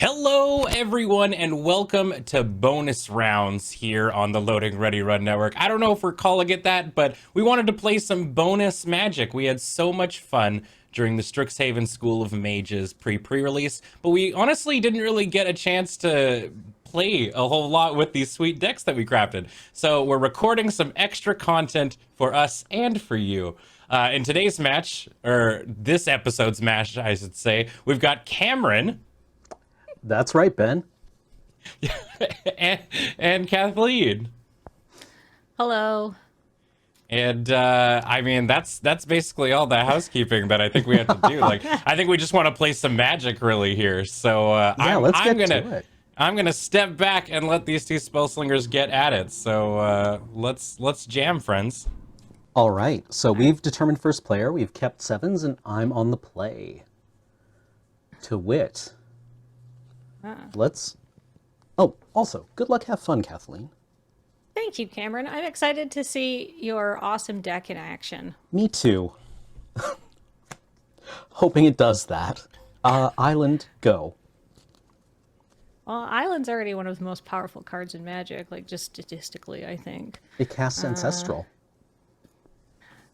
Hello, everyone, and welcome to bonus rounds here on the Loading Ready Run Network. I don't know if we're calling it that, but we wanted to play some bonus Magic. We had so much fun during the Strixhaven School of Mages pre-release, but we honestly didn't really get a chance to play a whole lot with these sweet decks that we crafted. So we're recording some extra content for us and for you. In today's match, or this episode's match, I should say, we've got Cameron. That's right, Ben. and, and Kathleen. Hello. And I mean, that's basically all the housekeeping that I think we have to do. Like, I think we just want to play some Magic really here. So let's get to it. I'm gonna step back and let these two spell slingers get at it. So let's jam, friends. All right, so we've determined first player. We've kept sevens, and I'm on the play. To wit. Let's... Oh, also, good luck, have fun, Kathleen. Thank you, Cameron. I'm excited to see your awesome deck in action. Me too. Hoping it does that. Island, go. Well, Island's already one of the most powerful cards in Magic, like just statistically, I think. It casts Ancestral.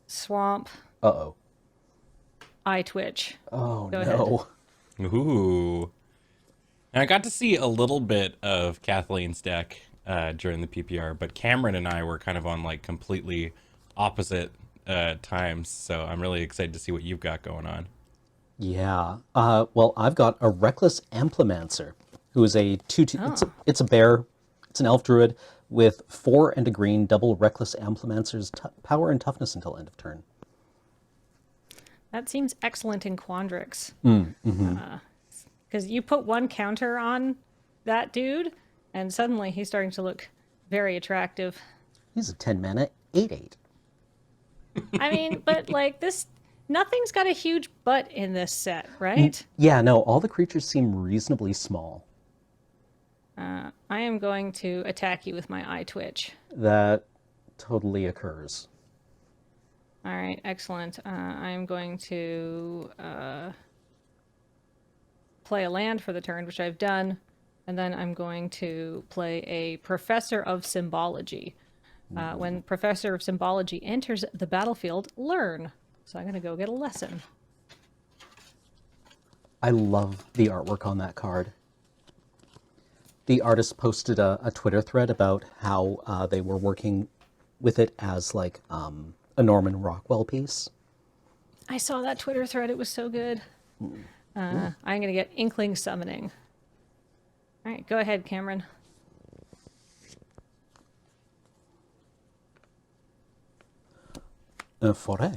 Swamp. Uh-oh. Eye Twitch. Oh, Go no. ahead. Ooh. And I got to see a little bit of Kathleen's deck during the PPR, but Cameron and I were kind of on like completely opposite times, so I'm really excited to see what you've got going on. Yeah. Well, I've got a Reckless Amplimancer, who is a 2/2. It's a bear. It's an elf druid with 4 and a green, double Reckless Amplimancer's power and toughness until end of turn. That seems excellent in Quandrix. Mm-hmm. Because you put one counter on that dude, and suddenly he's starting to look very attractive. He's a 10 mana 8/8. I mean, but like this, nothing's got a huge butt in this set, right? Yeah, no, all the creatures seem reasonably small. I am going to attack you with my Eye Twitch. That totally occurs. All right, excellent. I'm going to play a land for the turn, which I've done, and then I'm going to play a Professor of Symbology. When Professor of Symbology enters the battlefield, learn. So I'm going to go get a lesson. I love the artwork on that card. The artist posted a Twitter thread about how they were working with it as like a Norman Rockwell piece. I saw that Twitter thread. It was so good. I'm going to get Inkling Summoning. All right, go ahead, Cameron. Foray.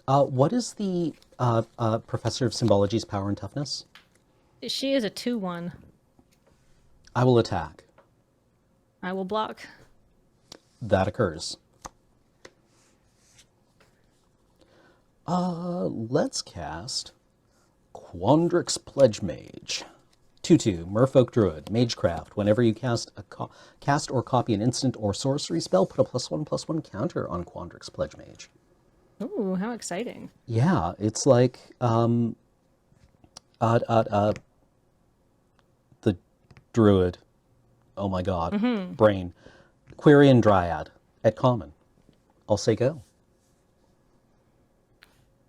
What is the Professor of Symbology's power and toughness? She is a 2/1. I will attack. I will block. That occurs. Let's cast Quandrix Pledge Mage. 2/2, Merfolk Druid, Magecraft. Whenever you cast or copy an instant or sorcery spell, put a +1/+1 counter on Quandrix Pledge Mage. Ooh, how exciting. Yeah, it's like the Druid. Oh my god. Brain. Quirion Dryad at common. I'll say go.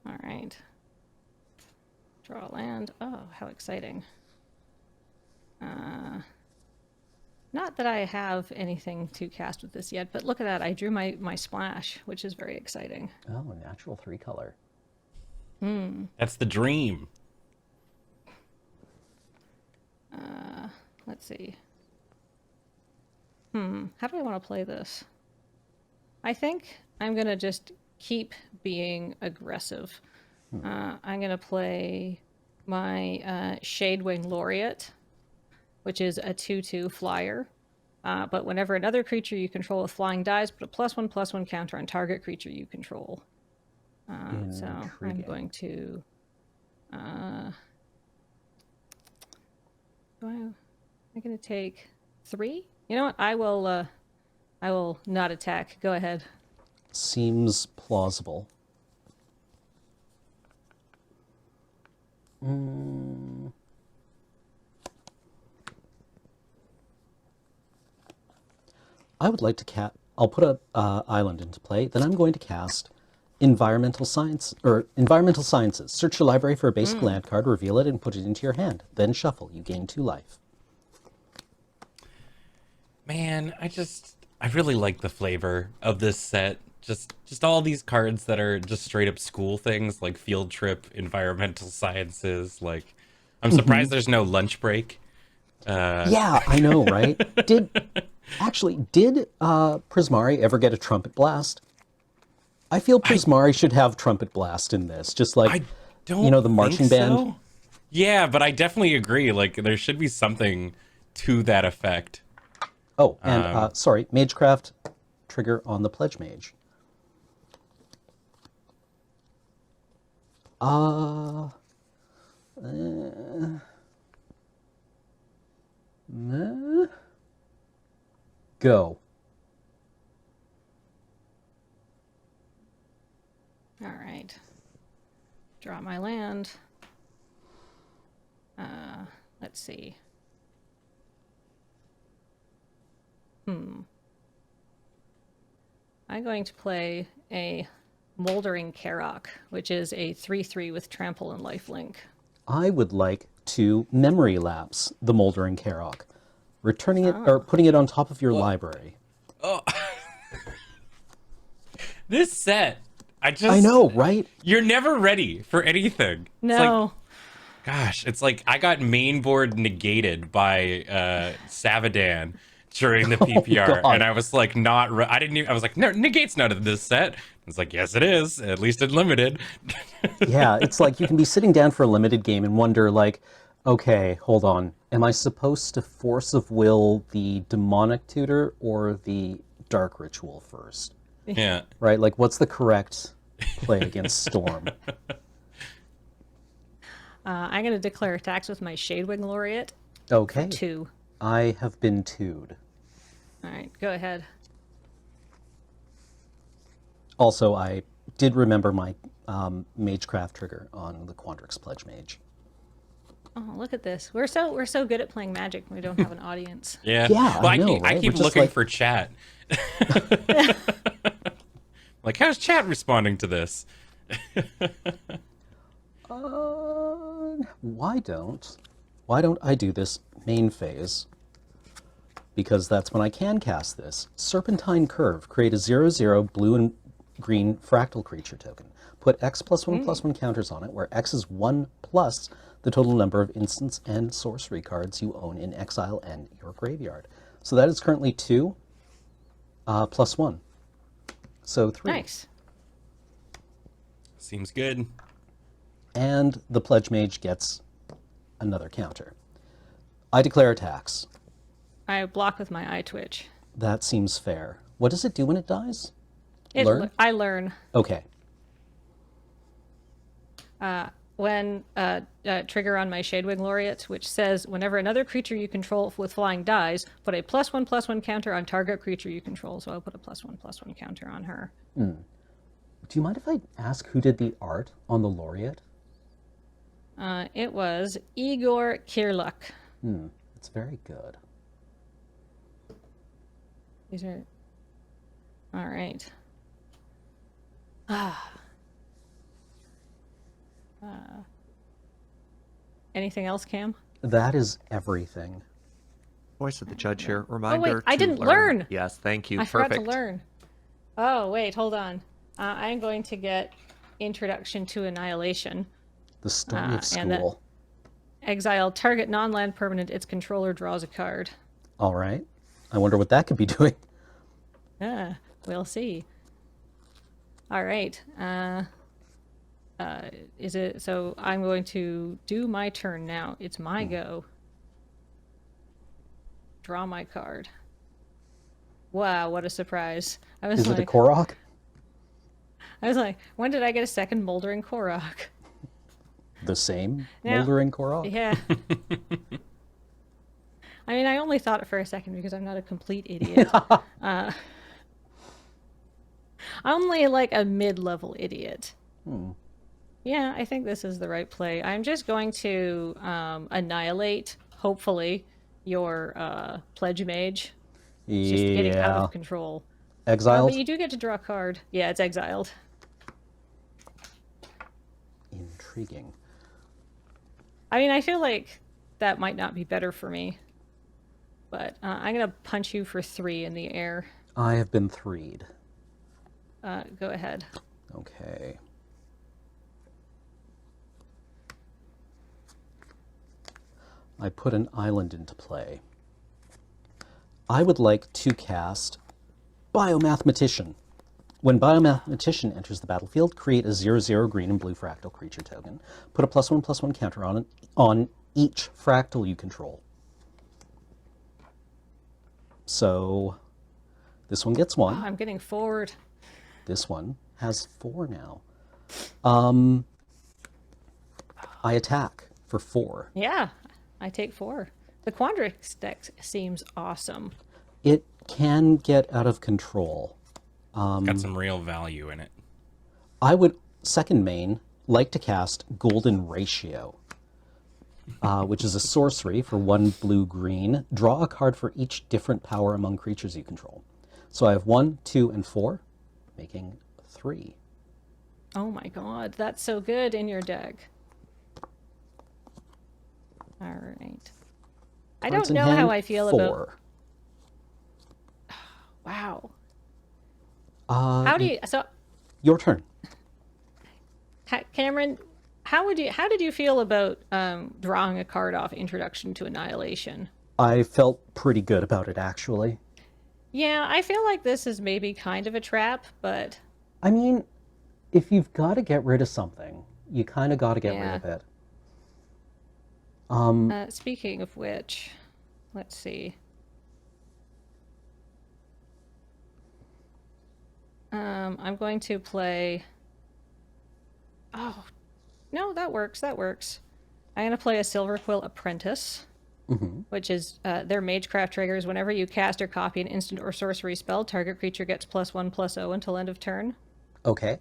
All right. Draw a land. Oh, how exciting. Not that I have anything to cast with this yet, but look at that. I drew my splash, which is very exciting. Oh, natural 3-color. That's the dream. Let's see. How do I want to play this? I think I'm going to just keep being aggressive. I'm going to play my Shadewing Laureate, which is a 2/2 flyer. But whenever another creature you control with flying dies, put a +1/+1 counter on target creature you control. So I'm going to... am I going to take 3? You know what? I will not attack. Go ahead. Seems plausible. I would like to I'll put a island into play. Then I'm going to cast Environmental Sciences. Search your library for a basic land card, reveal it, and put it into your hand. Then shuffle. You gain 2 life. Man, I really like the flavor of this set. Just all these cards that are just straight up school things like field trip, environmental sciences. Like, I'm surprised there's no lunch break. Yeah, I know, right? Did Prismari ever get a trumpet blast? I feel Prismari should have trumpet blast in this, just like I don't the marching think band. so. Yeah, but I definitely agree. Like, there should be something to that effect. Oh, and sorry, Magecraft trigger on the Pledge Mage. Go. All right. Draw my land. Let's see. I'm going to play a Moldering Karok, which is a 3/3 with trample and lifelink. I would like to memory lapse the Moldering Karok, returning it or putting it on top of your library. Oh, this set, I know, right? You're never ready for anything. No. It's like, gosh, it's like I got main board negated by Savadan during the PPR, God. and I was like, I didn't even. I was like, no, negate's not in this set. It's like, yes, it is. At least in limited. Yeah, it's like you can be sitting down for a limited game and wonder, like, okay, hold on. Am I supposed to Force of Will the Demonic Tutor or the Dark Ritual first? Yeah. Right? Like, what's the correct play against Storm? I'm going to declare attacks with my Shadewing Laureate. Okay. 2. I have been 2'd. All right, go ahead. Also, I did remember my Magecraft trigger on the Quandrix Pledge Mage. Oh, look at this. We're so good at playing Magic when we don't have an audience. Yeah. Yeah, Well, I know, I right? keep We're just looking like- for chat. Like, how's chat responding to this? Why don't I do this main phase? Because that's when I can cast this. Serpentine Curve. Create a 0/0 blue and green fractal creature token. Put X +1/+1 counters on it, where X is 1 plus the total number of instants and sorcery cards you own in exile and your graveyard. So that is currently 2 +1. So 3. Nice. Seems good. And the Pledge Mage gets another counter. I declare attacks. I block with my eye twitch. That seems fair. What does it do when it dies? Learn? I learn. Okay. When trigger on my Shadewing Laureate, which says whenever another creature you control with flying dies, put a +1/+1 counter on target creature you control. So I'll put a +1/+1 counter on her. Do you mind if I ask who did the art on the Laureate? It was Igor Kirluk. It's very good. These are all right. Anything else, Cam? That is everything. Voice of the judge here. Reminder. I to didn't learn. Yes, thank you. I Perfect. forgot to learn. Oh, wait, hold on. I'm going to get Introduction to Annihilation. The story of and school. Exile target non-land permanent. Its controller draws a card. All right. I wonder what that could be doing. We'll see. All right. Is it so? I'm going to do my turn now. It's my go. Draw my card. Wow, what a surprise! I was Is like, it a Korok? I was like, when did I get a second Moldering Korok? The same Now- Moldering Korok? Yeah. I mean, I only thought it for a second because I'm not a complete idiot. I'm only like a mid-level idiot. Yeah, I think this is the right play. I'm just going to annihilate, hopefully, your Pledge Mage. It's just getting out Yeah. of control. Exiled? But you do get to draw a card. Yeah, it's exiled. Intriguing. I mean, I feel like that might not be better for me. But I'm going to punch you for 3 in the air. I have been 3'd. Go ahead. Okay. I put an island into play. I would like to cast Biomathematician. When Biomathematician enters the battlefield, create a 0/0 green and blue fractal creature token. Put a +1/+1 counter on each fractal you control. So this one gets 1. Oh, I'm getting forward. This one has 4 now. I attack for 4. Yeah, I take 4. The Quandrix deck seems awesome. It can get out of control. Got some real value in it. I would, second main, like to cast Golden Ratio, which is a sorcery for 1 blue-green. Draw a card for each different power among creatures you control. So I have 1, 2, and 4, making 3. Oh my god, that's so good in your deck. Alright. I Cards don't in know hand, how I feel 4. about... Wow. How do you... So, Your turn. Cameron, how did you feel about drawing a card off Introduction to Annihilation? I felt pretty good about it, actually. Yeah, I feel like this is maybe kind of a trap, but... I mean, if you've got to get rid of something, you kind of got to get rid of it. Speaking of which, let's see. I'm going to play... Oh, no, that works, that works. I'm going to play a Silverquill Apprentice, which is their Magecraft triggers. Whenever you cast or copy an instant or sorcery spell, target creature gets +1/+0 until end of turn. Okay.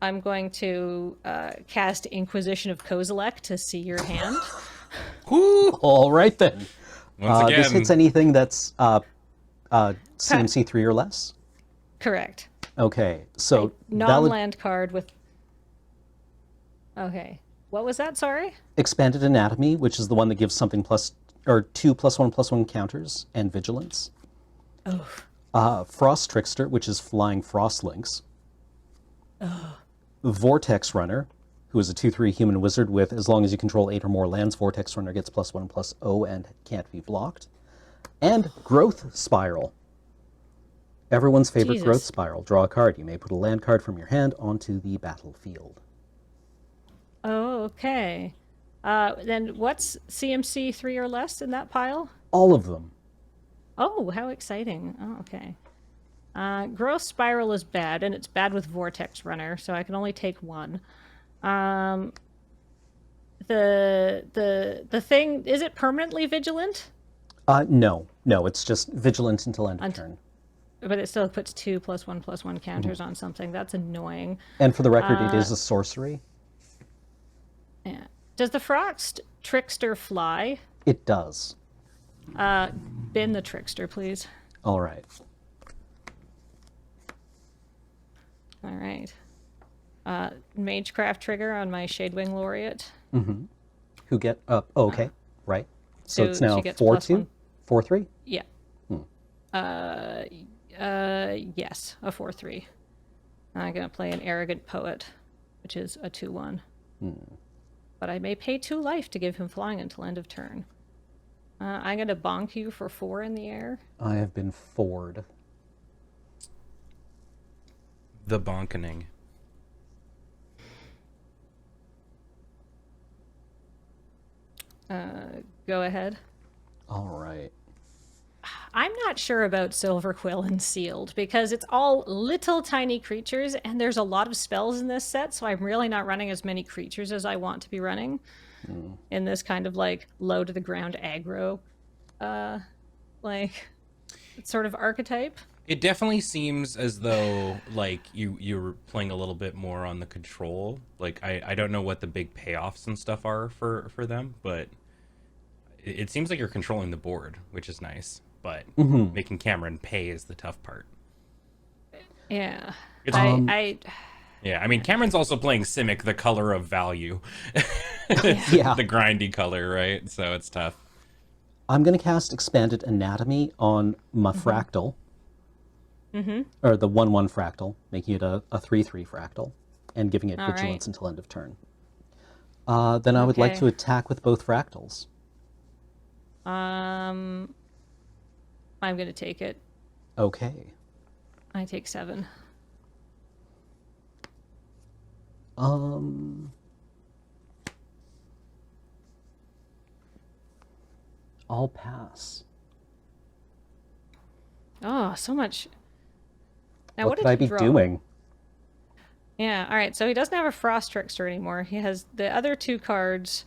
I'm going to cast Inquisition of Kozilek to see your hand. All right, then. Once again, This hits anything that's CMC 3 or less? Correct. Okay, so Non-land card with... Okay. What was that, sorry? Expanded Anatomy, which is the one that gives something plus, or 2 +1/+1 counters and vigilance. Oh. Frost Trickster, which is flying Frostlinks. Vortex Runner, who is a 2/3 human wizard with, as long as you control 8 or more lands, Vortex Runner gets +1/+0 and can't be blocked. And Growth Spiral. Everyone's favorite Jesus. Growth Spiral. Draw a card. You may put a land card from your hand onto the battlefield. Oh, okay. Then what's CMC 3 or less in that pile? All of them. Oh, how exciting. Oh, okay. Growth Spiral is bad, and it's bad with Vortex Runner, so I can only take 1. The thing, is it permanently vigilant? No, it's just vigilant until end of turn. But it still puts 2 +1/+1 counters on something. That's annoying. And for the record, it is a sorcery. Yeah. Does the Frost Trickster fly? It does. Bin the Trickster, please. All right. All right. Magecraft trigger on my Shadewing Laureate. Who get up? Oh, okay, right. So it's now she gets 4/2, 4/3. Yeah. Yes, a 4/3. I'm gonna play an Arrogant Poet, which is a 2/1. But I may pay 2 life to give him flying until end of turn. I'm gonna bonk you for 4 in the air. I have been forward. the bonkening. Go ahead. All right. I'm not sure about Silverquill and Sealed because it's all little tiny creatures and there's a lot of spells in this set, so I'm really not running as many creatures as I want to be running in this kind of like low to the ground aggro like sort of archetype. It definitely seems as though like you're playing a little bit more on the control. Like I don't know what the big payoffs and stuff are for them, but it seems like you're controlling the board, which is nice. but making Cameron pay is the tough part. Yeah. It's, yeah, I mean, Cameron's also playing Simic, the color of value. Yeah. The grindy color, right? So it's tough. I'm going to cast Expanded Anatomy on my fractal. Or the 1/1 fractal, making it a 3/3 fractal, and giving it All vigilance right. until end of turn. Then I would like Okay. to attack with both fractals. I'm gonna take it. Okay. I take 7. I'll pass. Oh, so much. Now, What what could did I he be draw? doing? Yeah, all right. So he doesn't have a Frost Trickster anymore. He has the other 2 cards.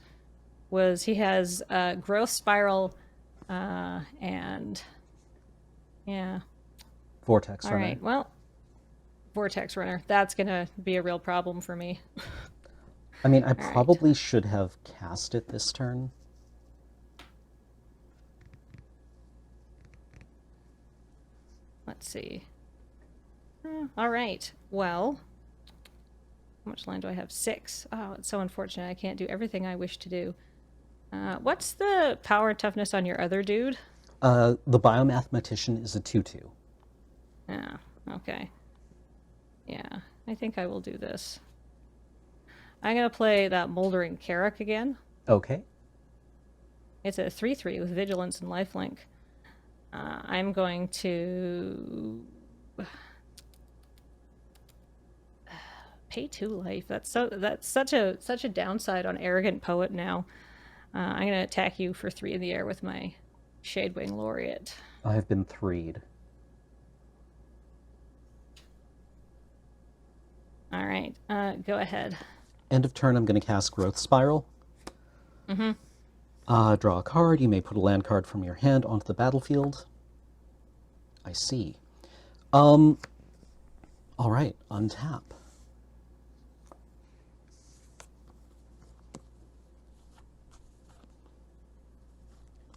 He has Growth Spiral, and yeah. Vortex All Runner. right. Well, Vortex Runner. That's gonna be a real problem for me. I mean, I All right. probably should have cast it this turn. Let's see. All right. Well, how much land do I have? 6. Oh, it's so unfortunate. I can't do everything I wish to do. What's the power and toughness on your other dude? The Biomathematician is a 2/2. Yeah. Okay. Yeah. I think I will do this. I'm gonna play that Moldering Carrack again. Okay. It's a 3/3 with Vigilance and Lifelink. I'm going to pay 2 life. That's such a downside on Arrogant Poet now. I'm gonna attack you for 3 in the air with my Shadewing Laureate. I have been 3'd. All right, go ahead. End of turn, I'm going to cast Growth Spiral. Draw a card. You may put a land card from your hand onto the battlefield. I see. All right, untap.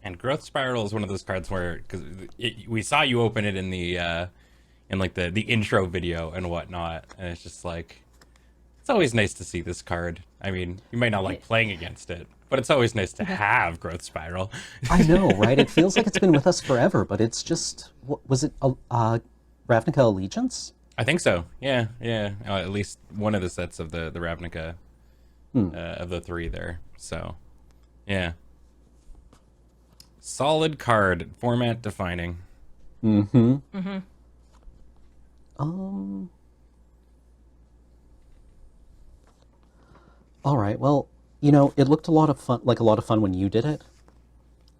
And Growth Spiral is one of those cards where, because we saw you open it in the in like the intro video and whatnot, and it's just like, it's always nice to see this card. I mean, you might not like playing against it, but it's always nice to have Growth Spiral. I know, right? It feels like it's been with us forever, but it's just, was it Ravnica Allegiance? I think so. Yeah, yeah. At least one of the sets of the Ravnica of the 3 there. So, yeah. Solid card, format defining. All right, well, you know, it looked a lot of fun, like a lot of fun when you did it.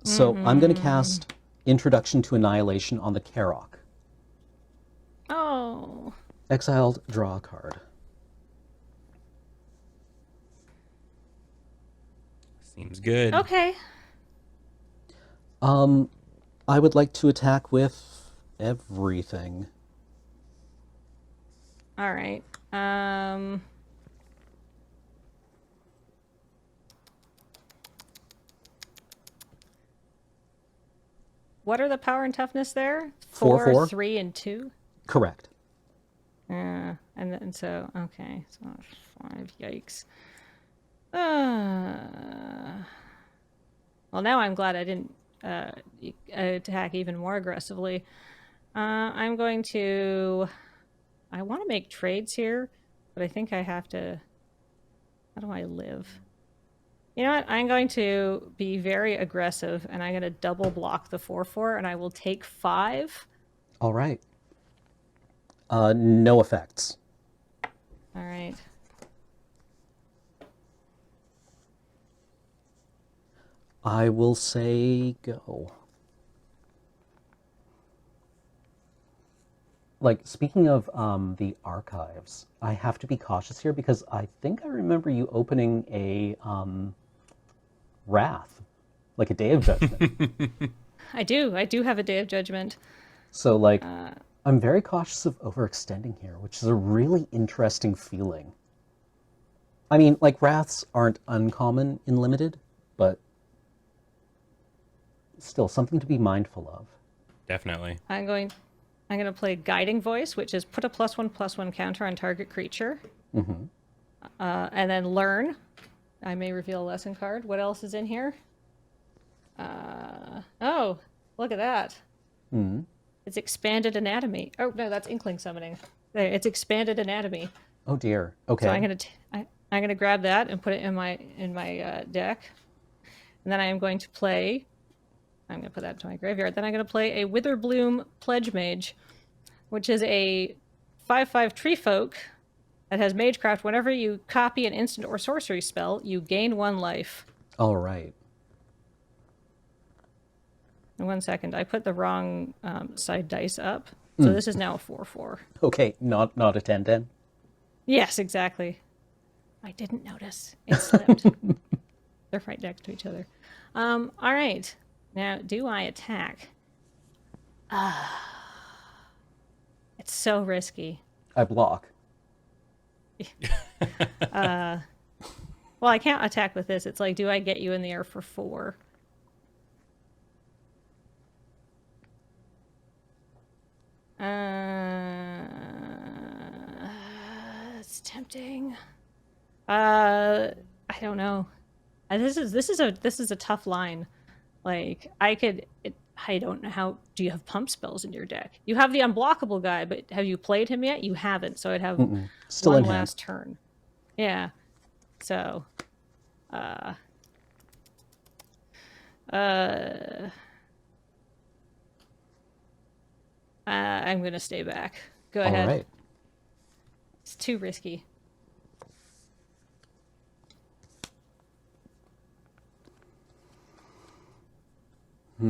So I'm going to cast Introduction to Annihilation on the Karok. Oh. Exiled, draw a card. Seems good. Okay. I would like to attack with everything. All right. What are the power and toughness there? 4, 4. 3, and 2? Correct. And so, okay. So 5, yikes. Well, now I'm glad I didn't attack even more aggressively. I'm going to... I want to make trades here, but I think I have to... How do I live? You know what? I'm going to be very aggressive, and I'm going to double block the 4/4, and I will take 5. All right. No effects. All right. I will say go. Like, speaking of the archives, I have to be cautious here because I think I remember you opening a Wrath, like a Day of Judgment. I do have a Day of Judgment. So, like, I'm very cautious of overextending here, which is a really interesting feeling. I mean, like, Wraths aren't uncommon in Limited, but still something to be mindful of. Definitely. I'm going to play Guiding Voice, which is put a +1/+1 counter on target creature. And then Learn. I may reveal a lesson card. What else is in here? Oh, look at that. It's Expanded Anatomy. Oh, no, that's Inkling Summoning. There, it's Expanded Anatomy. Oh dear. Okay. So I'm gonna grab that and put it in my deck, and then I am going to play. I'm gonna put that into my graveyard. Then I'm gonna play a Witherbloom Pledge Mage, which is a 5/5 tree folk that has Magecraft. Whenever you copy an instant or sorcery spell, you gain 1 life. All right. 1 second, I put the wrong side dice up, so this is now a 4/4. Okay, not a 10/10. Yes, exactly. I didn't notice. It slipped. They're right next to each other. All right. Now, do I attack? It's so risky. I block. Well, I can't attack with this. It's like, do I get you in the air for 4? It's tempting. I don't know. This is a tough line. Like, I don't know how. Do you have pump spells in your deck? You have the unblockable guy, but have you played him yet? You haven't. So I'd have Still one in hand. last turn. Yeah. So, I'm gonna stay back. Go ahead. All right. It's too risky. I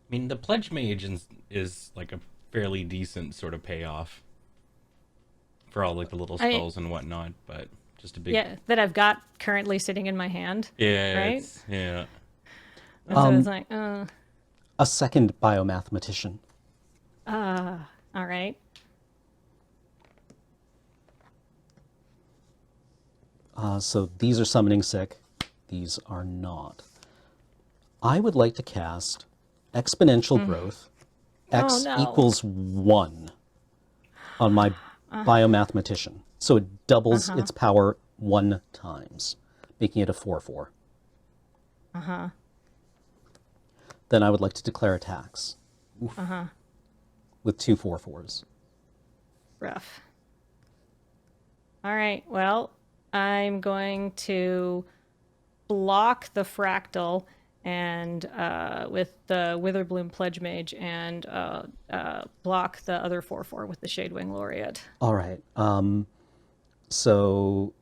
mean, the Pledge Mage is like a fairly decent sort of payoff for all like the little spells and whatnot, but just a big that I've got currently sitting in my hand. Right? Yeah. And so it's like, A second biomathematician. all right. So these are summoning sick. These are not. I would like to cast Exponential Growth. X equals 1 on my biomathematician. So it doubles its power 1 times, making it a 4/4. Then I would like to declare attacks. With 2 4/4s. Rough. All right. Well, I'm going to block the Fractal and with the Witherbloom Pledge Mage, and block the other 4/4 with the Shadewing Laureate. All right. So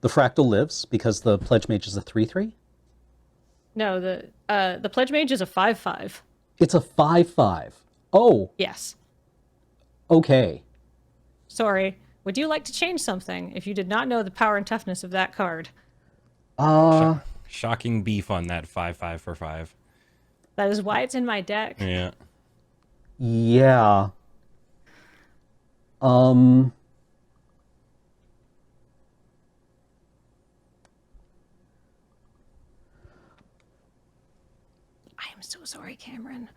the Fractal lives because the Pledge Mage is a 3/3? No, the Pledge Mage is a 5/5. It's a 5/5. Oh, Yes. okay. Sorry. Would you like to change something if you did not know the power and toughness of that card? Shocking beef on that 5/5 for 5. That is why it's in my deck. Yeah. Yeah. I am so sorry, Cameron.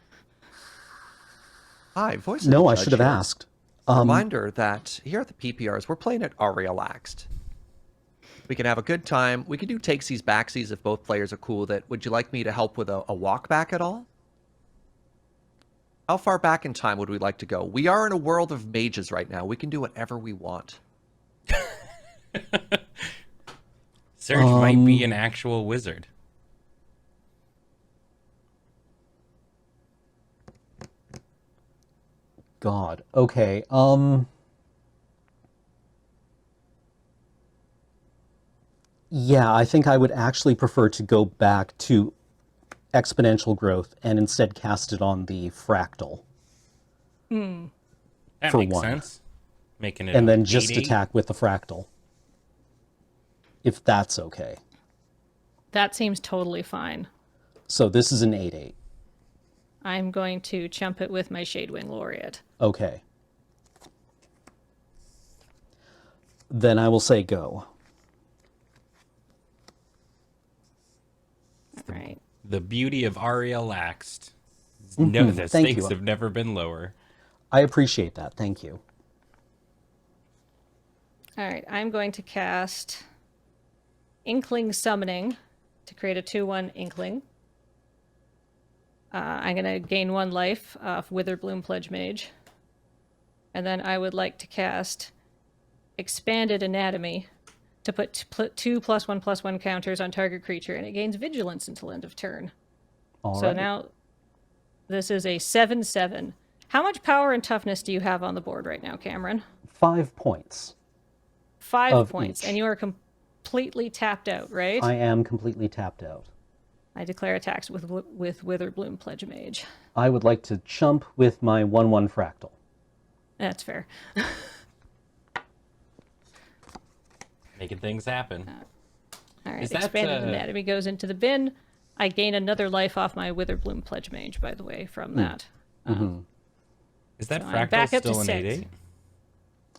Hi, voice of No, the I judge should have here. asked. Reminder that here at the PPRs, we're playing it all relaxed. We can have a good time. We can do takesies, backsies if both players are cool with it. Would you like me to help with a walk back at all? How far back in time would we like to go? We are in a world of mages right now. We can do whatever we want. Serge might be an actual wizard. God. Okay. Yeah, I think I would actually prefer to go back to exponential growth and instead cast it on the fractal. That For makes 1. sense. Making it And a then just 8/8. attack with the fractal. if that's okay. That seems totally fine. So this is an 8/8. I'm going to chump it with my Shadewing Laureate. Okay. Then I will say go. All right. The beauty of Aria Laxed. No, the Thank stakes you. have never been lower. I appreciate that. Thank you. All right. I'm going to cast Inkling Summoning to create a 2/1 Inkling. I'm going to gain 1 life off Witherbloom Pledge Mage. And then I would like to cast Expanded Anatomy to put 2 +1/+1 counters on target creature, and it gains Vigilance until end of turn. All So right. now this is a 7/7. How much power and toughness do you have on the board right now, Cameron? 5 points. 5 Of points. each. And you are completely tapped out, right? I am completely tapped out. I declare attacks with Witherbloom Pledge Mage. I would like to chump with my 1/1 fractal. That's fair. Making things happen. All right, Is that, Expanded Anatomy goes into the bin. I gain another life off my Witherbloom Pledge Mage, by the way, from that. Is that So I'm fractal back up to still an 6. 8/8?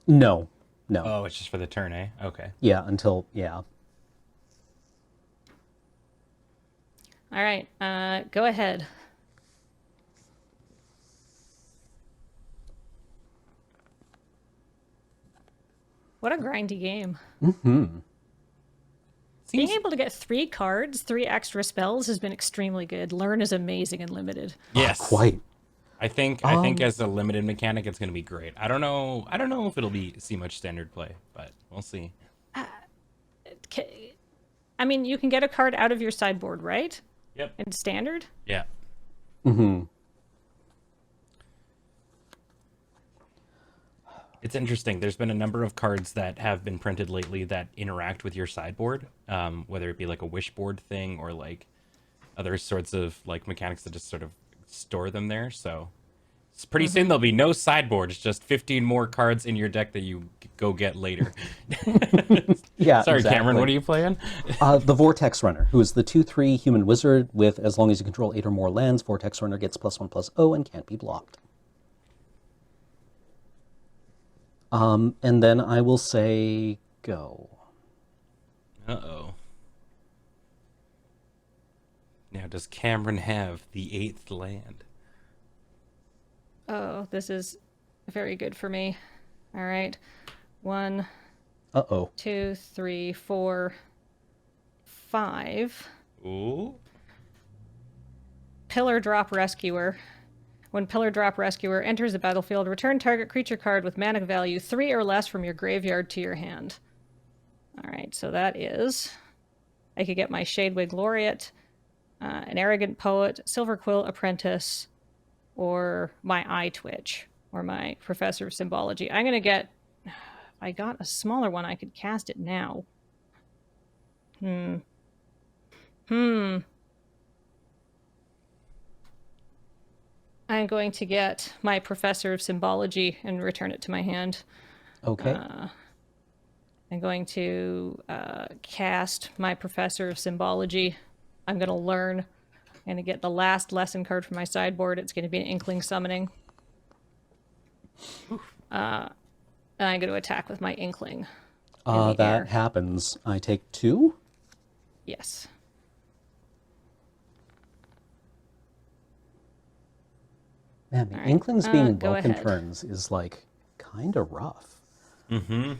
No. No. Oh, it's just for the turn, eh? Okay. Yeah, until, yeah. All right, go ahead. What a grindy game. Being Seems, able to get 3 cards, 3 extra spells has been extremely good. Learn is amazing and limited. yes. Quite. I think as a limited mechanic, it's going to be great. I don't know if it'll see much standard play, but we'll see. I mean, you can get a card out of your sideboard, right? Yep. In standard? Yeah. It's interesting. There's been a number of cards that have been printed lately that interact with your sideboard, whether it be like a wish board thing or like other sorts of like mechanics that just sort of store them there. So it's pretty soon there'll be no sideboards, just 15 more cards in your deck that you go get later. Yeah, Sorry, exactly. Cameron, what are you playing? The Vortex Runner, who is the 2/3 human wizard with, as long as you control 8 or more lands, Vortex Runner gets +1/+0 and can't be blocked. And then I will say go. Uh-oh. Now, does Cameron have the 8th land? Oh, this is very good for me. All right. 1, Uh-oh. 2, 3, 4, 5. Ooh. Pillar Drop Rescuer. When Pillar Drop Rescuer enters the battlefield, return target creature card with mana value 3 or less from your graveyard to your hand. All right, so that is... I could get my Shadewing Laureate, an Arrogant Poet, Silver Quill Apprentice, or my Eye Twitch, or my Professor of Symbology. I'm going to get... If I got a smaller one, I could cast it now. I'm going to get my Professor of Symbology and return it to my hand. Okay. I'm going to cast my Professor of Symbology. I'm going to learn. I'm going to get the last lesson card from my sideboard. It's going to be an Inkling Summoning. And I'm going to attack with my Inkling. in the That air. happens. I take 2. Yes. Man, the All right, Inklings being in go Vulcan ahead. turns is like kind of rough. Mm-hmm.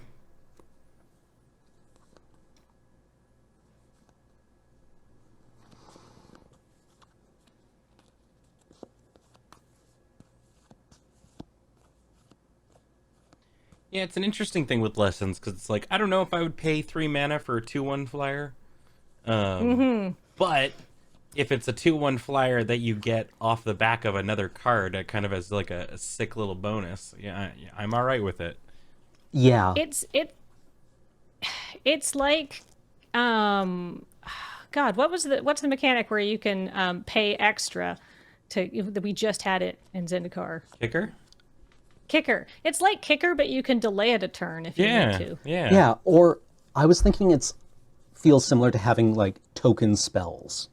Yeah, it's an interesting thing with lessons because it's like I don't know if I would pay 3 mana for a 2/1 flyer, but if it's a 2/1 flyer that you get off the back of another card, kind of as like a sick little bonus, I'm all right with it. Yeah. It's like God, what's the mechanic where you can pay extra to that we just had it in Zendikar? Kicker? It's like Kicker, but you can delay it a turn if you need to. Yeah. Yeah, or I was thinking it's feels similar to having like token spells.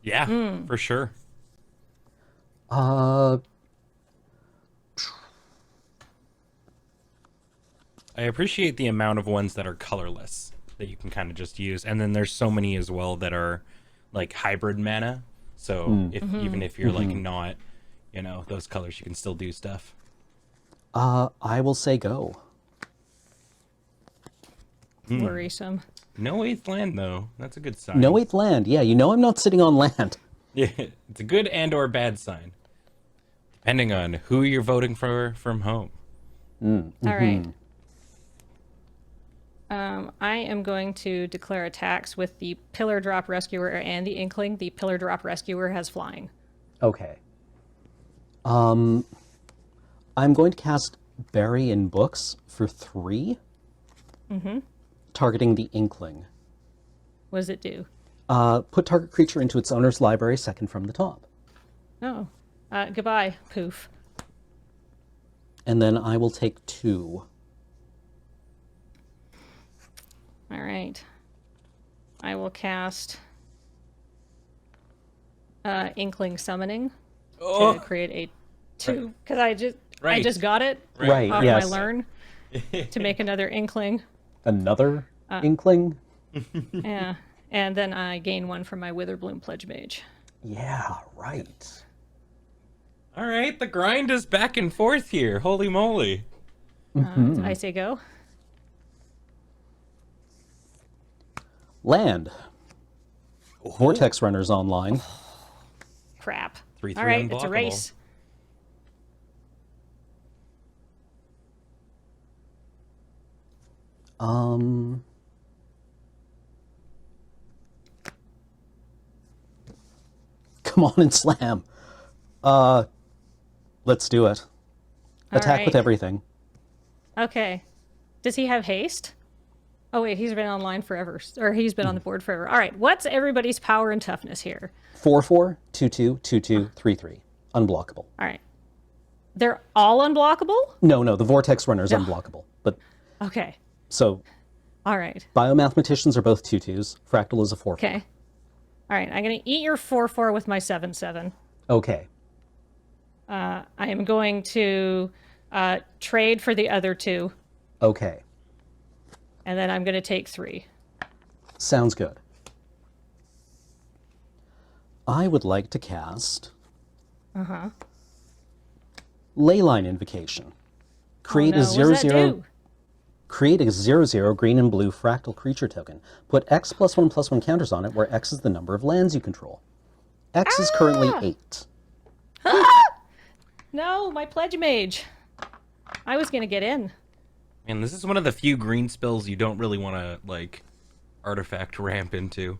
Yeah, for sure. Uh, I appreciate the amount of ones that are colorless that you can kind of just use, and then there's so many as well that are like hybrid mana. So if even if you're like not, those colors, you can still do stuff. I will say go. Worrisome. No 8th land though. That's a good sign. No 8th land. Yeah, I'm not sitting on land. Yeah, it's a good and or bad sign, depending on who you're voting for from home. All right. I am going to declare attacks with the Pillar Drop Rescuer and the Inkling. The Pillar Drop Rescuer has flying. Okay. I'm going to cast Bury in Books for 3. Targeting the Inkling. What does it do? Put target creature into its owner's library, second from the top. Oh. Goodbye, poof. And then I will take 2. All right. I will cast Inkling Summoning to create a 2. Because I just got it Right, off yes. my learn to make another Inkling. Another Inkling? Yeah. And then I gain 1 from my Witherbloom Pledge Mage. Yeah, right. All right, the grind is back and forth here. Holy moly! I say go. Land. Vortex Runners online. Crap. 3/3 All right, it's a unblockable. race. Come on and slam. Let's do it. Attack with right. everything. Okay. Does he have haste? Oh wait, he's been online forever, or he's been on the board forever. All right, what's everybody's power and toughness here? 4/4, 2/2, 2/2, 3/3. Unblockable. All right. They're all unblockable? No, the Vortex Runner is unblockable. But Okay. so All right. Biomathematicians are both 2/2s. Fractal is a 4/4. Okay. All right, I'm going to eat your 4/4 with my 7/7. Okay. I am going to trade for the other 2, Okay. and then I'm going to take 3. Sounds good. I would like to cast Leyline Invocation. Create Oh, no. a What does that 0/0 do? Create a 0/0 green and blue fractal creature token. Put X +1/+1 counters on it, where X is the number of lands you control. X is currently 8. No, my Pledge Mage. I was going to get in. Man, this is one of the few green spells you don't really want to like artifact ramp into.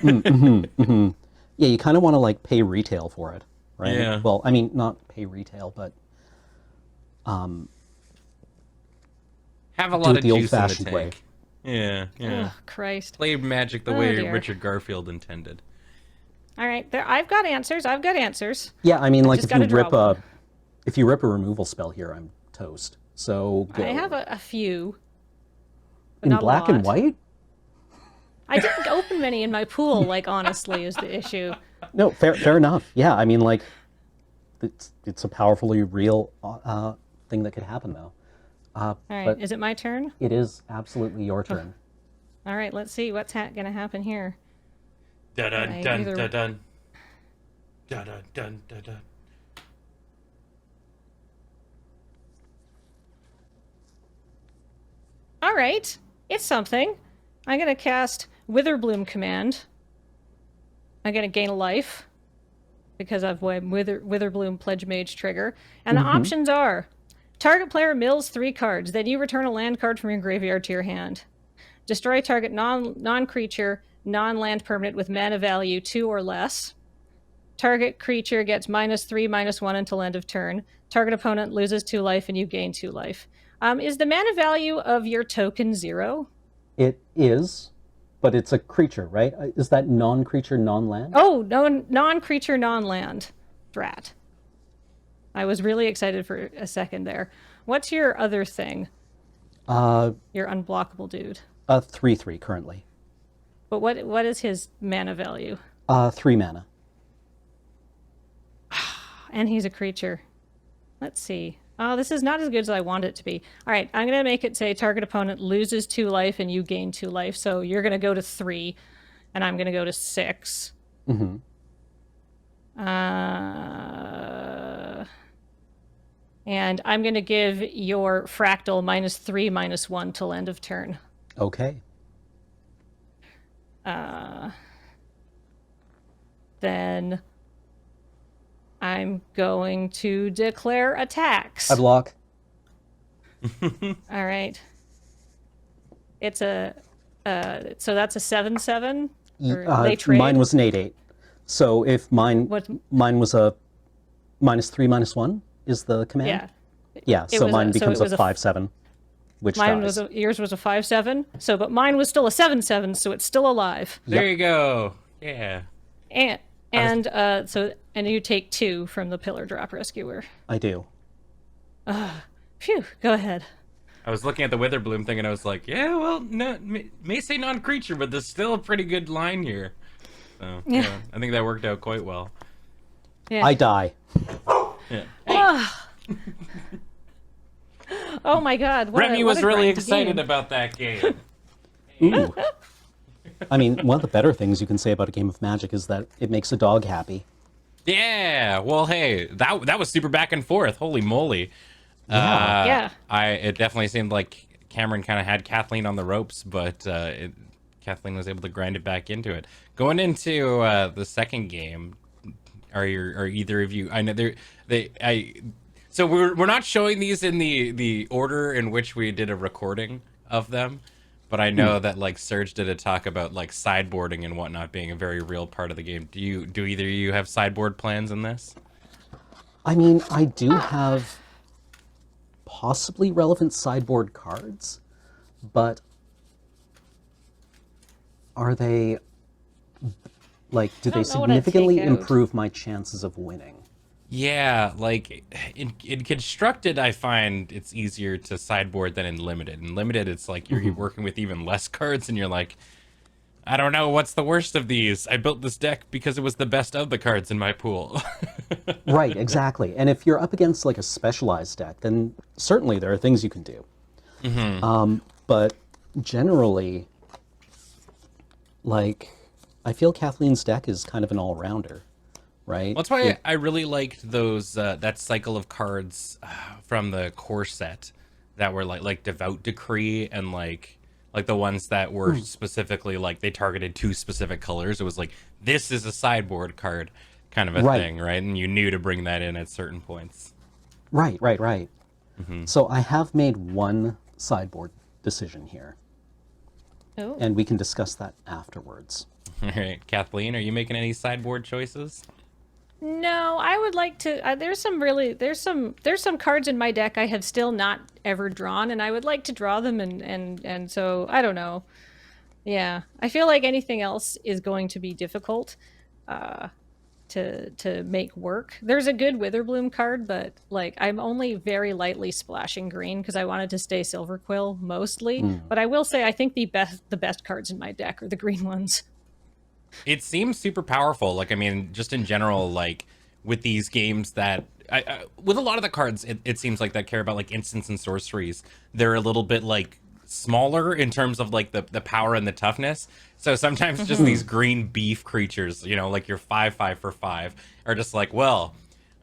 Yeah, you kind of want to like pay retail for it, right? Yeah. Well, I mean, not pay retail, but Have a do lot it of the juice in the old-fashioned way. tank. Yeah. Oh, Christ. Play Magic the Oh, way dear. Richard Garfield intended. All right, there. I've got answers. Yeah, I mean, like just if you gotta draw rip one. if you rip a removal spell here, I'm toast. So go. I have a few. But in not a black and lot. white. I didn't open many in my pool, like, honestly, is the issue. No, fair enough. Yeah, I mean, like, it's a powerfully real thing that could happen, though. All right, But- is it my turn? It is absolutely your turn. All right, let's see what's going to happen here. Dun dun Right, dun either- dun dun. Dun dun dun dun dun. All right, it's something. I'm going to cast Witherbloom Command. I'm going to gain a life because I've Witherbloom Pledge Mage trigger. And the options are target player mills 3 cards, then you return a land card from your graveyard to your hand. Destroy target non-creature, non-land permanent with mana value 2 or less. Target creature gets -3/-1 until end of turn. Target opponent loses 2 life and you gain 2 life. Is the mana value of your token 0? It is, but it's a creature, right? Is that non-creature, non-land? Oh, no, non-creature, non-land. Drat. I was really excited for a second there. What's your other thing? Your unblockable dude. 3/3 currently. But what is his mana value? 3 mana. And he's a creature. Let's see. Oh, this is not as good as I want it to be. All right, I'm going to make it say target opponent loses 2 life and you gain 2 life. So you're going to go to 3, and I'm going to go to 6. Mm-hmm. And I'm going to give your fractal -3/-1 till end of turn. Okay. Then I'm going to declare attacks. I block. All right. It's a so that's a 7/7. Or they trade. Mine was an 8/8. So if mine What? mine was a -3/-1 is the command. Yeah. Yeah. So mine becomes it was a 5/7, which Mine dies. was yours was a 5/7. So, but mine was still a 7/7. So it's still alive. There you go. Yeah. And you take 2 from the Pillar Drop Rescuer. I do. Phew. Go ahead. I was looking at the Witherbloom thing and I was like, yeah, well, no, may say non-creature, but there's still a pretty good line here. So, yeah, I think that worked out quite well. Yeah. I die. Yeah. Oh my God. Remy was really grindy excited game. about that game. Ooh. I mean, one of the better things you can say about a game of Magic is that it makes a dog happy. Yeah. Well, hey, that was super back and forth. Holy moly. Yeah. Yeah. It definitely seemed like Cameron kind of had Kathleen on the ropes, but Kathleen was able to grind it back into it. Going into the second game, are either of you? I know So we're not showing these in the order in which we did a recording of them, but I know that like Serge did a talk about like sideboarding and whatnot being a very real part of the game. Do either of you have sideboard plans in this? I mean, I do have possibly relevant sideboard cards, but are they like, do they don't know what I'd significantly take out. improve my chances of winning? Yeah, like in constructed, I find it's easier to sideboard than in limited. In limited, it's like you're working with even less cards, and you're like, I don't know what's the worst of these. I built this deck because it was the best of the cards in my pool. Right, exactly. And if you're up against like a specialized deck, then certainly there are things you can do. But generally, like, I feel Kathleen's deck is kind of an all-rounder, right? That's why I really liked those that cycle of cards from the core set that were like Devout Decree and like the ones that were specifically like they targeted 2 specific colors. It was like, this is a sideboard card kind of a thing, right? And you knew to bring that in at certain points. Right. So I have made one sideboard decision here, Oh. and we can discuss that afterwards. All right, Kathleen, are you making any sideboard choices? No, I would like to. There's some cards in my deck I have still not ever drawn, and I would like to draw them. And so I don't know. Yeah, I feel like anything else is going to be difficult to make work. There's a good Witherbloom card, but like I'm only very lightly splashing green because I wanted to stay Silverquill mostly. But I will say I think the best cards in my deck are the green ones. It seems super powerful. Like, I mean, just in general, like with these games that with a lot of the cards, it seems like that care about like instants and sorceries, they're a little bit like smaller in terms of like the power and the toughness. So sometimes just these green beef creatures, you know, like your 5/5 for 5 are just like, well,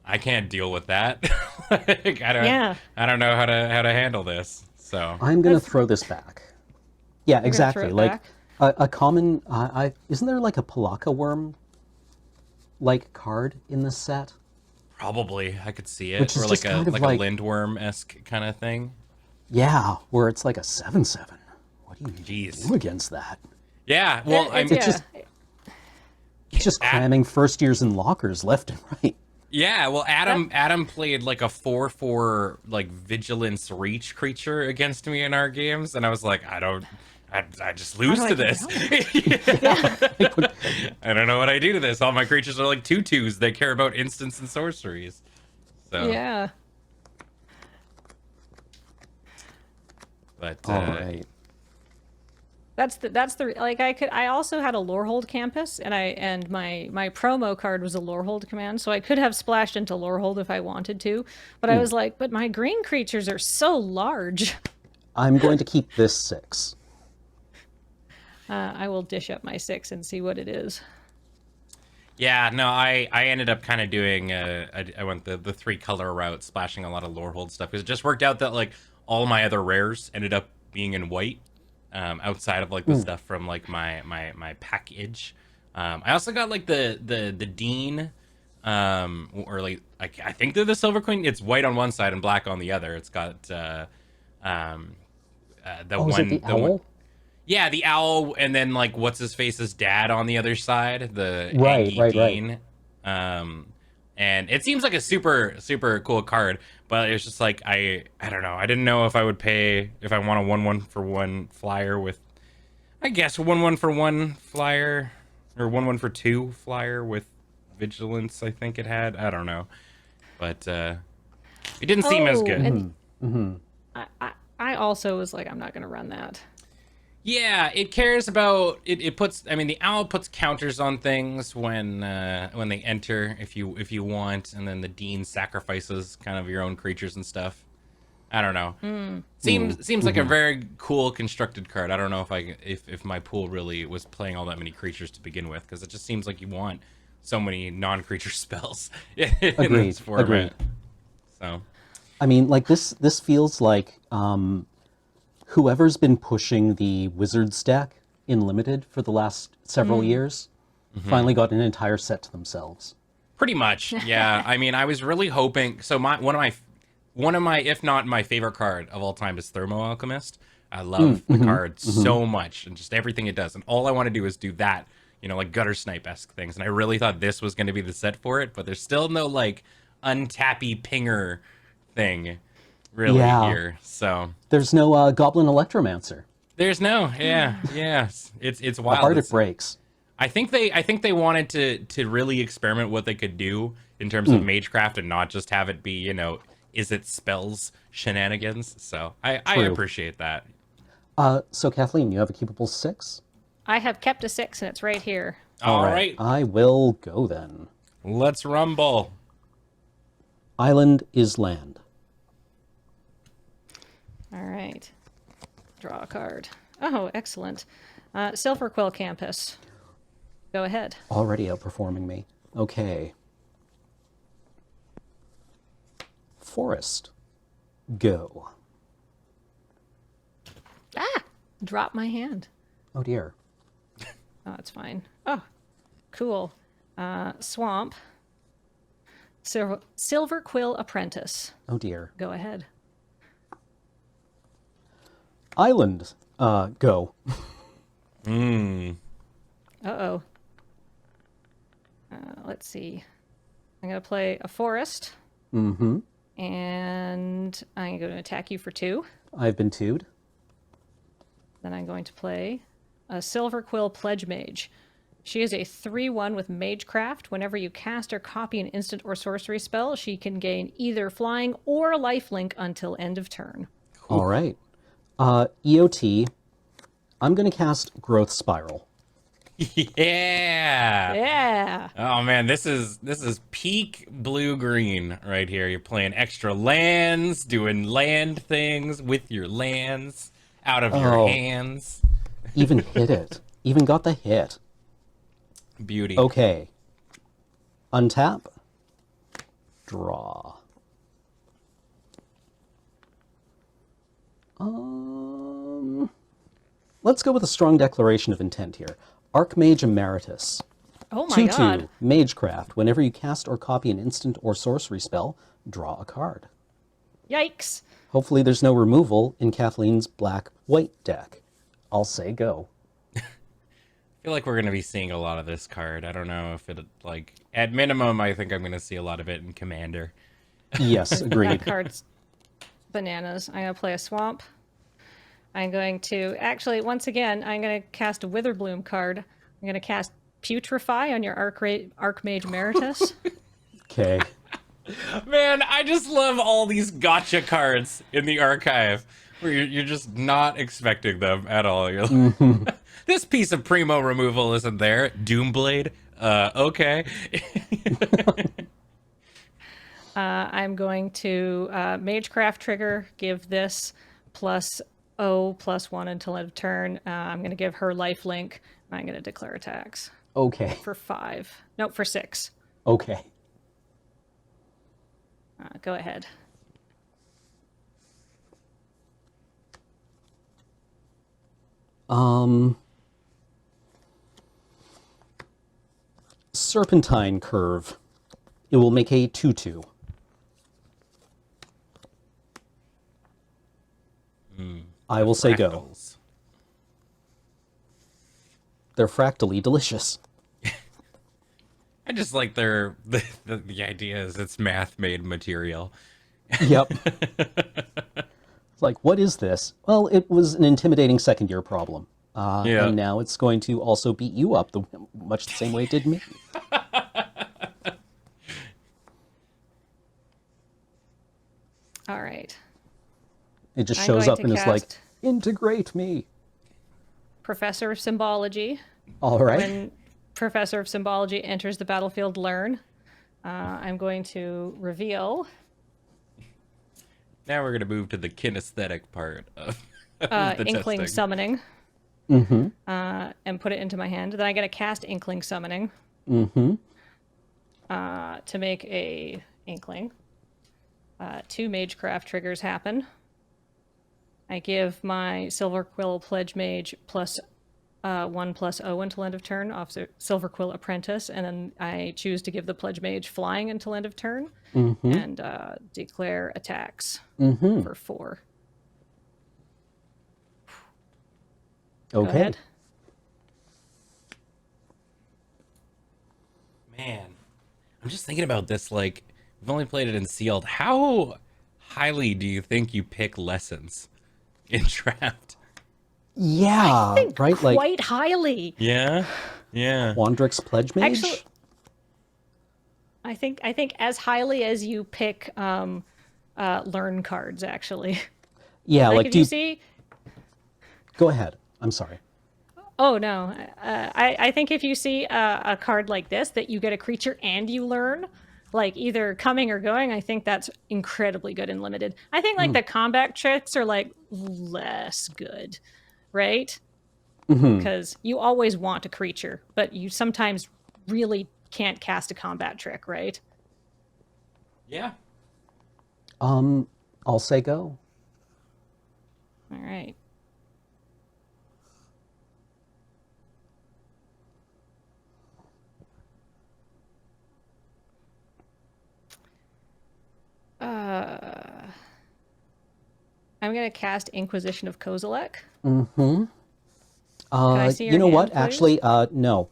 I can't deal with that. Like, I don't know how to handle this. So I'm gonna throw this back. Yeah, You're gonna exactly. throw it Like back? a common, isn't there like a Palaka worm like card in this set? probably I could see it, Which is or just like kind a of like like- a Lindworm-esque kind of thing. Yeah, where it's like a 7/7. What do you Jeez. do against that? Yeah, well, I'm It's just cramming first years in lockers left and right. Yeah, well, Adam played like a 4/4 like vigilance reach creature against me in our games, and I was like, I just lose do I to do this. I don't know what I do to this. All my creatures are like 2/2s. They care about instants and sorceries. So Yeah. but All right. That's the like I also had a Lorehold campus, and my promo card was a Lorehold command, so I could have splashed into Lorehold if I wanted to, but I was like, but my green creatures are so large. I'm going to keep this 6. I will dish up my 6 and see what it is. Yeah, no, I ended up kind of doing I went the 3-color route, splashing a lot of Lorehold stuff because it just worked out that like all my other rares ended up being in white, outside of like the stuff from like my package. I also got like the Dean, or like I think they're the Silver Queen. It's white on one side and black on the other. It's got the Oh, is it the owl? one. Yeah, the owl, and then like what's his face's dad on the other side, the Right, Angie right. Dean. And it seems like a super cool card, but it's just like I don't know. I didn't know if I would pay if I want a 1/1 for 1 flyer with, I guess 1/1 for 1 flyer or 1/1 for 2 flyer with vigilance. I think it had. I don't know, but it didn't seem as good. And I also was like, I'm not going to run that. Yeah, it cares about it puts, I mean, the owl puts counters on things when they enter if you want, and then the Dean sacrifices kind of your own creatures and stuff. I don't know. Seems like a very cool constructed card. I don't know if my pool really was playing all that many creatures to begin with, because it just seems like you want so many non-creature spells in this format. Agreed. So I mean, like this feels like whoever's been pushing the Wizards deck in Limited for the last several years finally got an entire set to themselves. pretty much, yeah. I mean, I was really hoping. So one of my, if not my favorite card of all time is Thermo Alchemist. I love the card so much and just everything it does. And all I want to do is do that, like gutter snipe-esque things. And I really thought this was going to be the set for it, but there's still no like untappy pinger thing really here. So there's no Goblin Electromancer. there's no, it's wild. The heart it breaks. I think they wanted to really experiment what they could do in terms of Magecraft and not just have it be, is it spells shenanigans? So I appreciate that. So Kathleen, you have a keepable 6? I have kept a 6 and it's right here. All right. I will go then. Let's rumble. Island is land. All right. Draw a card. Oh, excellent. Silver Quill Campus. Go ahead. Already outperforming me. Okay. Forest. Go. Ah! Drop my hand. Oh dear. Oh, it's fine. Oh, cool. Swamp. Silver Quill Apprentice. Oh dear. Go ahead. Island. Go. Uh-oh. Let's see. I'm going to play a forest. And I'm going to attack you for 2. I've been 2'd. Then I'm going to play a Silver Quill Pledge Mage. She is a 3/1 with Magecraft. Whenever you cast or copy an instant or sorcery spell, she can gain either flying or lifelink until end of turn. All right. EOT. I'm going to cast Growth Spiral. Yeah. Yeah. Oh man, this is peak blue-green right here. You're playing extra lands, doing land things with your lands out of your hands. Even hit it. Even got the hit. Beauty. Okay. Untap. Draw. Let's go with a strong declaration of intent here. Archmage Emeritus. Oh my 2/2, god. Magecraft. Whenever you cast or copy an instant or sorcery spell, draw a card. Yikes. Hopefully there's no removal in Kathleen's black-white deck. I'll say go. I feel like we're going to be seeing a lot of this card. I don't know if it, like, at minimum, I think I'm going to see a lot of it in Commander. Yes, agreed. That card's bananas. I'm going to play a swamp. I'm going to, actually, once again, I'm going to cast a Witherbloom card. I'm going to cast Putrefy on your Archmage Emeritus. Okay. Man, I just love all these gotcha cards in the archive. Where you're just not expecting them at all. You're like, this piece of primo removal isn't there. Doomblade? Okay. I'm going to Magecraft trigger, give this plus O plus 1 until end of turn. I'm going to give her lifelink. I'm going to declare attacks Okay. for 5. Nope, for 6. Okay. Go ahead. Serpentine Curve. It will make a 2/2. I will say go. Fractals. They're fractally delicious. I just like the idea is it's math made material. Yep. It's like, what is this? Well, it was an intimidating second-year problem. Yeah. And now it's going to also beat you up much the same way it did me. All right. It just I'm shows going up to and is like, cast integrate me. Professor of Symbology. All right. When Professor of Symbology enters the battlefield, learn. I'm going to reveal Now we're gonna move to the kinesthetic part of the Inkling testing. Summoning. And put it into my hand. Then I get to cast Inkling Summoning. To make a Inkling. 2 Magecraft triggers happen. I give my Silver Quill Pledge Mage plus 1 plus O until end of turn off Silver Quill Apprentice, and then I choose to give the Pledge Mage flying until end of turn, and declare attacks for 4. Go Okay. ahead. Man, I'm just thinking about this. Like, we've only played it in sealed. How highly do you think you pick lessons in draft? Yeah, right? Quite Like highly. Yeah, yeah. Quandrix Pledge Mage? Actually, I think as highly as you pick learn cards, actually. Yeah, like if do you you... see. Go ahead. I'm sorry. Oh no, I think if you see a card like this that you get a creature and you learn, like either coming or going, I think that's incredibly good in limited. I think like the combat tricks are like less good, right? Because you always want a creature, but you sometimes really can't cast a combat trick, right? Yeah. I'll say go. All right. I'm going to cast Inquisition of Kozilek. Can I see your You know hand, what? please? Actually, no.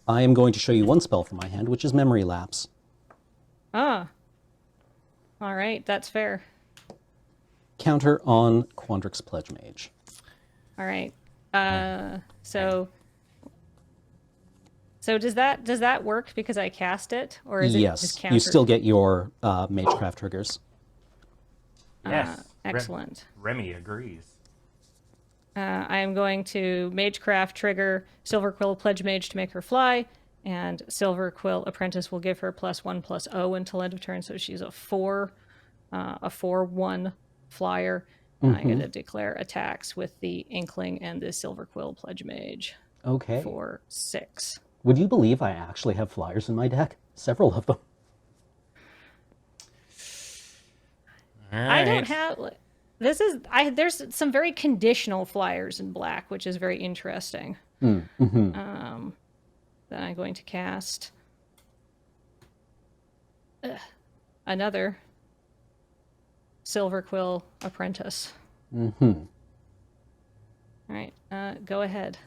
I am going to show you one spell from my hand, which is Memory Lapse. Ah. All right, that's fair. Counter on Quandrix Pledge Mage. All right. So does that work because I cast it, or is it just Yes, counter? you still get your Magecraft triggers. Yes. Excellent. Remy agrees. I am going to Magecraft trigger Silver Quill Pledge Mage to make her fly, and Silver Quill Apprentice will give her +1 + 0 until end of turn, so she's a 4/1 flyer. I'm going to declare attacks with the Inkling and the Silver Quill Pledge Mage Okay. for 6. Would you believe I actually have flyers in my deck? Several of them. All I right. don't have. There's some very conditional flyers in black, which is very interesting. Then I'm going to cast another Silver Quill Apprentice. All right, go ahead.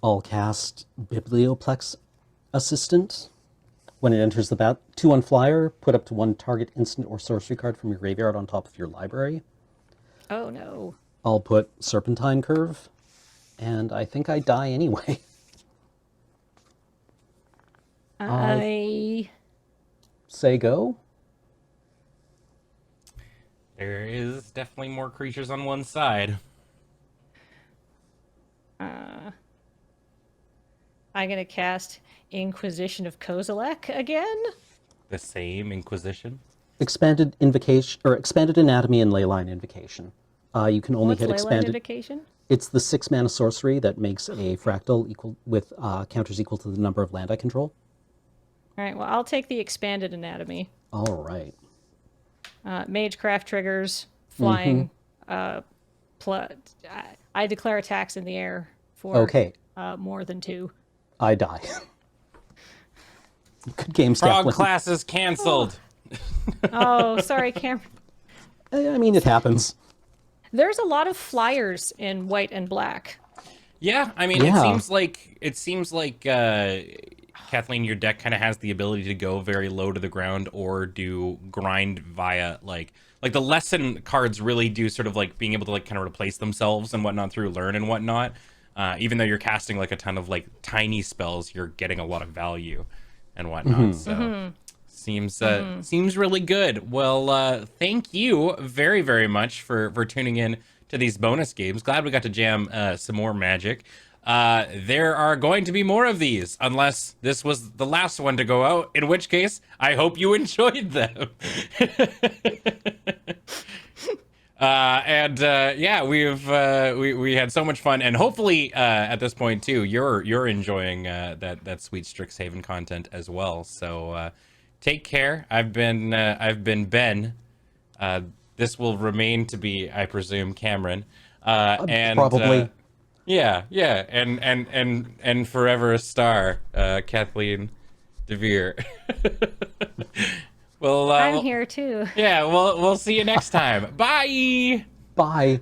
I'll cast Biblioplex Assistant. When it enters the bat, 2/1 flyer, put up to 1 target instant or sorcery card from your graveyard on top of your library. Oh no. I'll put Serpentine Curve, and I think I die anyway. I say go. There is definitely more creatures on one side. I'm gonna cast Inquisition of Kozilek again. The same Inquisition. Expanded invocation or expanded anatomy and leyline invocation. You can only What's hit Leyline expanded. Invocation? It's the 6-mana sorcery that makes a fractal equal with counters equal to the number of land I control. All right. Well, I'll take the Expanded Anatomy. All right. Magecraft triggers, flying. I declare attacks in the air for Okay. more than 2. I die. Good game, Frog Kathleen. class is canceled. Oh, sorry, Cameron. I mean, it happens. There's a lot of flyers in white and black. Yeah, I mean, Yeah. it seems like Kathleen, your deck kind of has the ability to go very low to the ground or do grind via like the lesson cards really do sort of like being able to like kind of replace themselves and whatnot through learn and whatnot. Even though you're casting like a ton of like tiny spells, you're getting a lot of value and whatnot. So seems really good. Well, thank you very, very much for tuning in to these bonus games. Glad we got to jam some more Magic. There are going to be more of these unless this was the last one to go out, in which case I hope you enjoyed them. Yeah, we had so much fun, and hopefully at this point too, you're enjoying that sweet Strixhaven content as well. So take care. I've been Ben. This will remain to be, I presume, Cameron. And Probably. yeah, and forever a star, Kathleen DeVere. Well, I'm here too. yeah, we'll see you next time. Bye. Bye.